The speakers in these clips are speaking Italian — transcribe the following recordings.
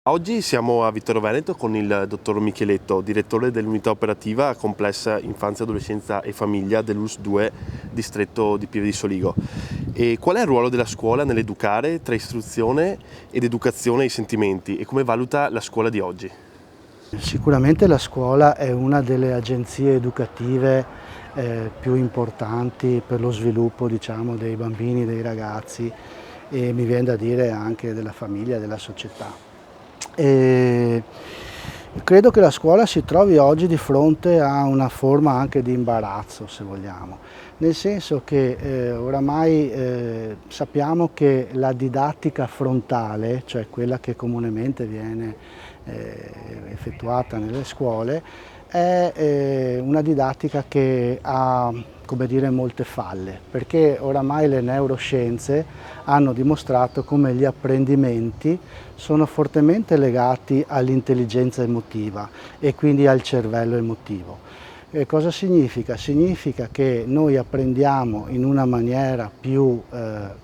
Oggi siamo a Vittorio Veneto con il dottor Micheletto, direttore dell'unità operativa complessa infanzia, adolescenza e famiglia dell'ULSS 2 distretto di Pieve di Soligo. E qual è il ruolo della scuola nell'educare tra istruzione ed educazione ai sentimenti e come valuta la scuola di oggi? Sicuramente la scuola è una delle agenzie educative più importanti per lo sviluppo, diciamo, dei bambini, dei ragazzi e mi viene da dire anche della famiglia e della società. E credo che la scuola si trovi oggi di fronte a una forma anche di imbarazzo, se vogliamo, nel senso che oramai sappiamo che la didattica frontale, cioè quella che comunemente viene effettuata nelle scuole, è una didattica che ha, come dire, molte falle, perché oramai le neuroscienze hanno dimostrato come gli apprendimenti sono fortemente legati all'intelligenza emotiva e quindi al cervello emotivo. Cosa significa? Significa che noi apprendiamo in una maniera più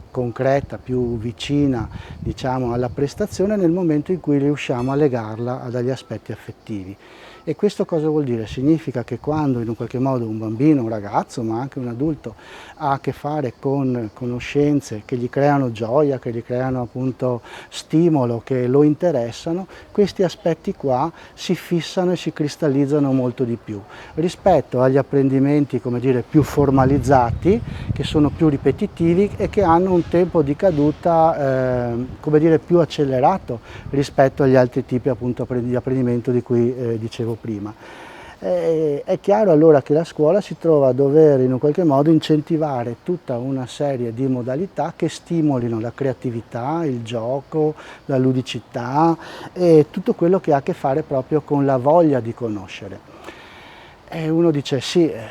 concreta, più vicina, diciamo, alla prestazione nel momento in cui riusciamo a legarla a degli aspetti affettivi. E questo cosa vuol dire? Significa che quando in un qualche modo un bambino, un ragazzo, ma anche un adulto ha a che fare con conoscenze che gli creano gioia, che gli creano appunto stimolo, che lo interessano, questi aspetti qua si fissano e si cristallizzano molto di più rispetto agli apprendimenti, come dire, più formalizzati, che sono più ripetitivi e che hanno un tempo di caduta come dire, più accelerato rispetto agli altri tipi appunto di apprendimento di cui dicevo prima. È chiaro allora che la scuola si trova a dover in un qualche modo incentivare tutta una serie di modalità che stimolino la creatività, il gioco, la ludicità e tutto quello che ha a che fare proprio con la voglia di conoscere. E uno dice sì, è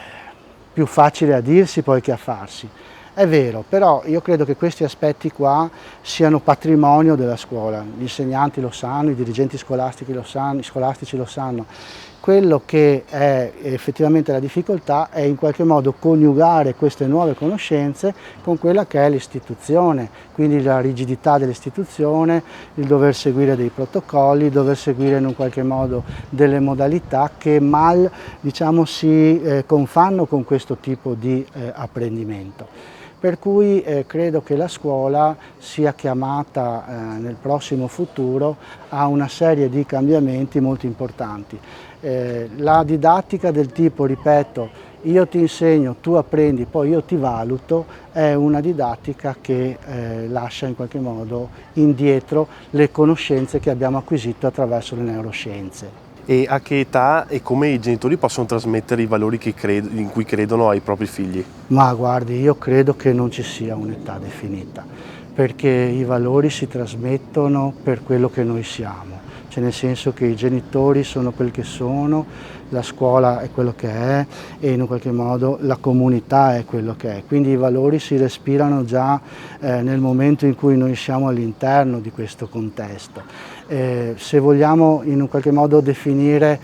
più facile a dirsi poi che a farsi. È vero, però io credo che questi aspetti qua siano patrimonio della scuola, gli insegnanti lo sanno, i dirigenti scolastici lo sanno. Quello che è effettivamente la difficoltà è in qualche modo coniugare queste nuove conoscenze con quella che è l'istituzione, quindi la rigidità dell'istituzione, il dover seguire dei protocolli, il dover seguire in un qualche modo delle modalità che mal, diciamo, si confanno con questo tipo di apprendimento. Per cui credo che la scuola sia chiamata nel prossimo futuro a una serie di cambiamenti molto importanti. La didattica del tipo, ripeto, io ti insegno, tu apprendi, poi io ti valuto, è una didattica che lascia in qualche modo indietro le conoscenze che abbiamo acquisito attraverso le neuroscienze. E a che età e come i genitori possono trasmettere i valori in cui credono ai propri figli? Ma guardi, io credo che non ci sia un'età definita, perché i valori si trasmettono per quello che noi siamo, cioè nel senso che i genitori sono quel che sono, la scuola è quello che è e in un qualche modo la comunità è quello che è, quindi i valori si respirano già nel momento in cui noi siamo all'interno di questo contesto. Se vogliamo in un qualche modo definire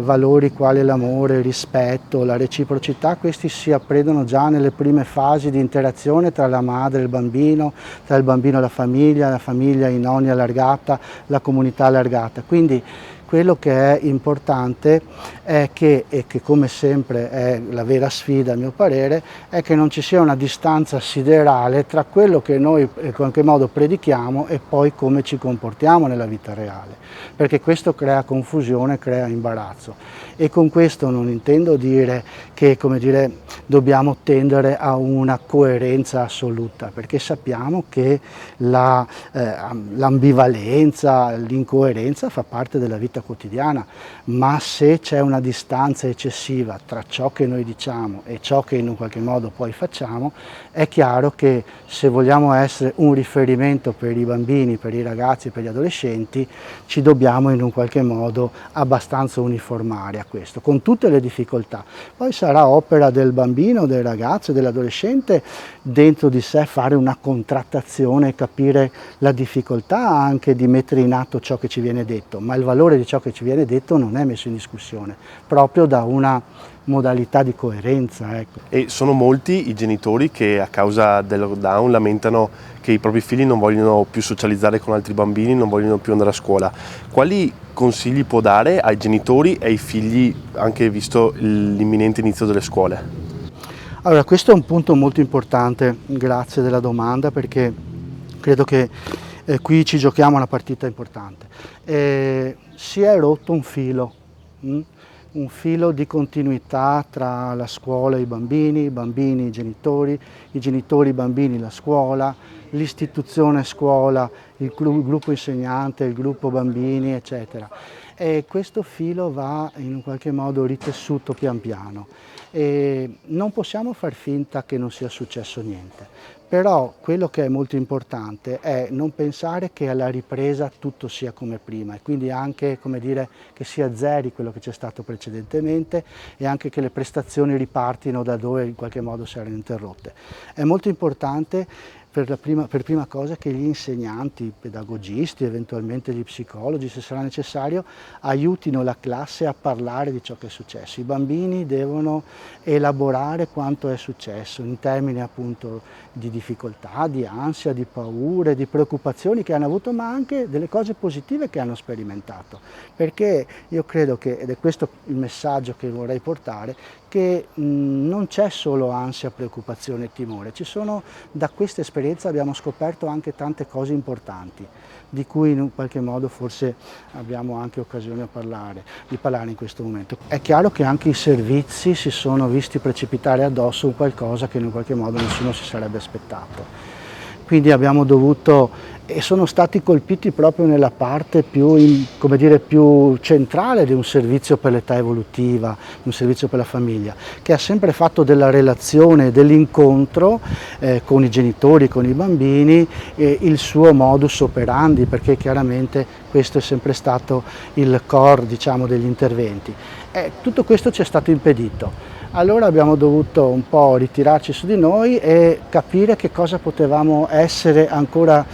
valori quali l'amore, il rispetto, la reciprocità, questi si apprendono già nelle prime fasi di interazione tra la madre e il bambino, tra il bambino e la famiglia in ogni allargata, la comunità allargata. Quindi quello che è importante è che, e che come sempre è la vera sfida a mio parere, è che non ci sia una distanza siderale tra quello che noi in qualche modo predichiamo e poi come ci comportiamo nella vita reale, perché questo crea confusione, crea imbarazzo. E con questo non intendo dire che, come dire, dobbiamo tendere a una coerenza assoluta, perché sappiamo che l'ambivalenza, l'incoerenza fa parte della vita quotidiana, ma se c'è una distanza eccessiva tra ciò che noi diciamo e ciò che in un qualche modo poi facciamo, è chiaro che se vogliamo essere un riferimento per i bambini, per i ragazzi, per gli adolescenti, ci dobbiamo in un qualche modo abbastanza uniformare a questo, con tutte le difficoltà. Poi sarà opera del bambino, del ragazzo, dell'adolescente dentro di sé fare una contrattazione e capire la difficoltà anche di mettere in atto ciò che ci viene detto, ma il valore di di ciò che ci viene detto non è messo in discussione, proprio da una modalità di coerenza. Ecco. E sono molti i genitori che a causa del lockdown lamentano che i propri figli non vogliono più socializzare con altri bambini, non vogliono più andare a scuola. Quali consigli può dare ai genitori e ai figli, anche visto l'imminente inizio delle scuole? Allora, questo è un punto molto importante, grazie della domanda, perché credo che qui ci giochiamo una partita importante. Si è rotto un filo. Un filo di continuità tra la scuola e i bambini, i genitori, i bambini, la scuola, l'istituzione scuola, il gruppo insegnante, il gruppo bambini, eccetera. E questo filo va in un qualche modo ritessuto pian piano. E non possiamo far finta che non sia successo niente. Però quello che è molto importante è non pensare che alla ripresa tutto sia come prima e quindi anche, come dire, che si azzeri quello che c'è stato precedentemente e anche che le prestazioni ripartino da dove in qualche modo si erano interrotte. È molto importante per prima cosa che gli insegnanti, i pedagogisti, eventualmente gli psicologi, se sarà necessario, aiutino la classe a parlare di ciò che è successo. I bambini devono elaborare quanto è successo in termini appunto di difficoltà, di ansia, di paure, di preoccupazioni che hanno avuto, ma anche delle cose positive che hanno sperimentato. Perché io credo che, ed è questo il messaggio che vorrei portare, che non c'è solo ansia, preoccupazione e timore, ci sono, da questa esperienza abbiamo scoperto anche tante cose importanti, di cui in un qualche modo forse abbiamo anche occasione di parlare in questo momento. È chiaro che anche i servizi si sono visti precipitare addosso un qualcosa che in un qualche modo nessuno si sarebbe aspettato. Quindi abbiamo dovuto, e sono stati colpiti proprio nella parte più, come dire, più centrale di un servizio per l'età evolutiva, un servizio per la famiglia, che ha sempre fatto della relazione, dell'incontro con i genitori, con i bambini, il suo modus operandi, perché chiaramente questo è sempre stato il core, diciamo, degli interventi. Tutto questo ci è stato impedito. Allora abbiamo dovuto un po' ritirarci su di noi e capire che cosa potevamo essere ancora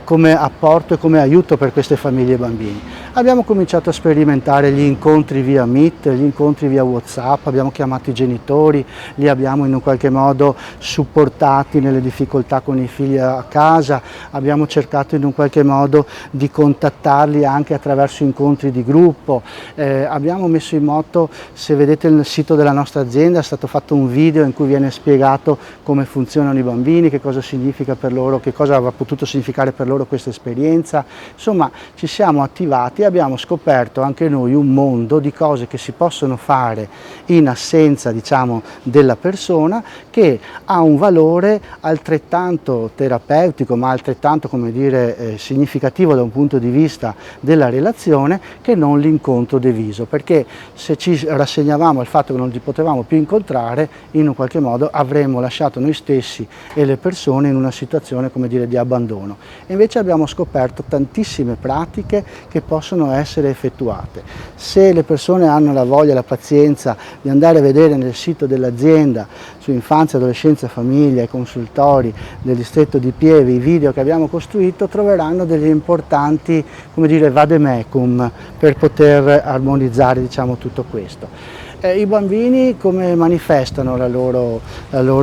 come apporto e come aiuto per queste famiglie e bambini. Abbiamo cominciato a sperimentare gli incontri via Meet, gli incontri via WhatsApp, abbiamo chiamato i genitori, li abbiamo in un qualche modo supportati nelle difficoltà con i figli a casa, abbiamo cercato in un qualche modo di contattarli anche attraverso incontri di gruppo, abbiamo messo in moto, se vedete nel sito della nostra azienda, è stato fatto un video in cui viene spiegato come funzionano i bambini, che cosa significa per loro, che cosa aveva potuto significare per loro questa esperienza. Insomma, ci siamo attivati e abbiamo scoperto anche noi un mondo di cose che si possono fare in assenza, diciamo, della persona, che ha un valore altrettanto terapeutico, ma altrettanto, come dire, significativo da un punto di vista della relazione, che non l'incontro de viso, perché se ci rassegnavamo al fatto che non li potevamo più incontrare, in un qualche modo avremmo lasciato noi stessi e le persone in una situazione, come dire, di abbandono. E invece abbiamo scoperto tantissime pratiche che possono essere effettuate. Se le persone hanno la voglia e la pazienza di andare a vedere nel sito dell'azienda su infanzia, adolescenza, famiglia e consultori del distretto di Pieve i video che abbiamo costruito, troveranno degli importanti, come dire, vademecum per poter armonizzare, diciamo, tutto questo. I bambini come manifestano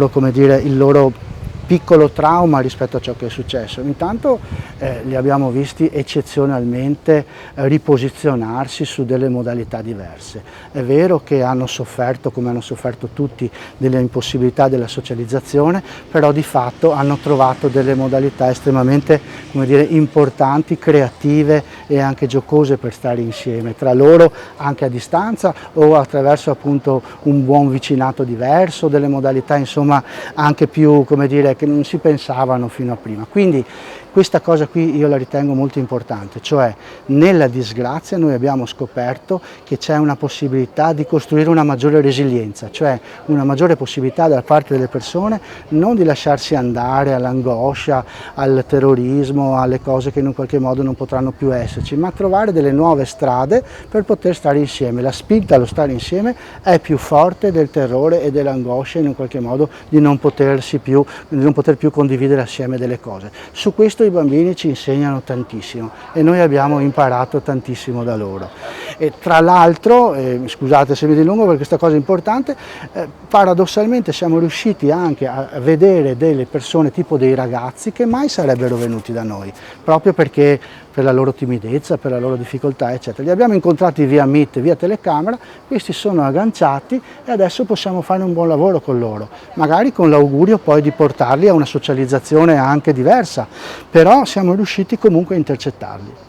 come dire, il loro piccolo trauma rispetto a ciò che è successo? Intanto li abbiamo visti eccezionalmente riposizionarsi su delle modalità diverse. È vero che hanno sofferto, come hanno sofferto tutti, delle impossibilità della socializzazione, però di fatto hanno trovato delle modalità estremamente, come dire, importanti, creative e anche giocose per stare insieme, tra loro anche a distanza o attraverso appunto un buon vicinato diverso, delle modalità insomma anche più, come dire, che non si pensavano fino a prima. Quindi questa cosa qui io la ritengo molto importante, cioè nella disgrazia noi abbiamo scoperto che c'è una possibilità di costruire una maggiore resilienza, cioè una maggiore possibilità da parte delle persone non di lasciarsi andare all'angoscia, al terrorismo, alle cose che in un qualche modo non potranno più esserci, ma trovare delle nuove strade per poter stare insieme. La spinta allo stare insieme è più forte del terrore e dell'angoscia in un qualche modo di non non poter più condividere assieme delle cose. Su questo i bambini ci insegnano tantissimo e noi abbiamo imparato tantissimo da loro. E tra l'altro, scusate se mi dilungo perché questa cosa è importante, paradossalmente siamo riusciti anche a vedere delle persone tipo dei ragazzi che mai sarebbero venuti da noi, proprio perché per la loro timidezza, per la loro difficoltà eccetera. Li abbiamo incontrati via Meet, via telecamera, questi sono agganciati e adesso possiamo fare un buon lavoro con loro, magari con l'augurio poi di portarli a una socializzazione anche diversa, però siamo riusciti comunque a intercettarli.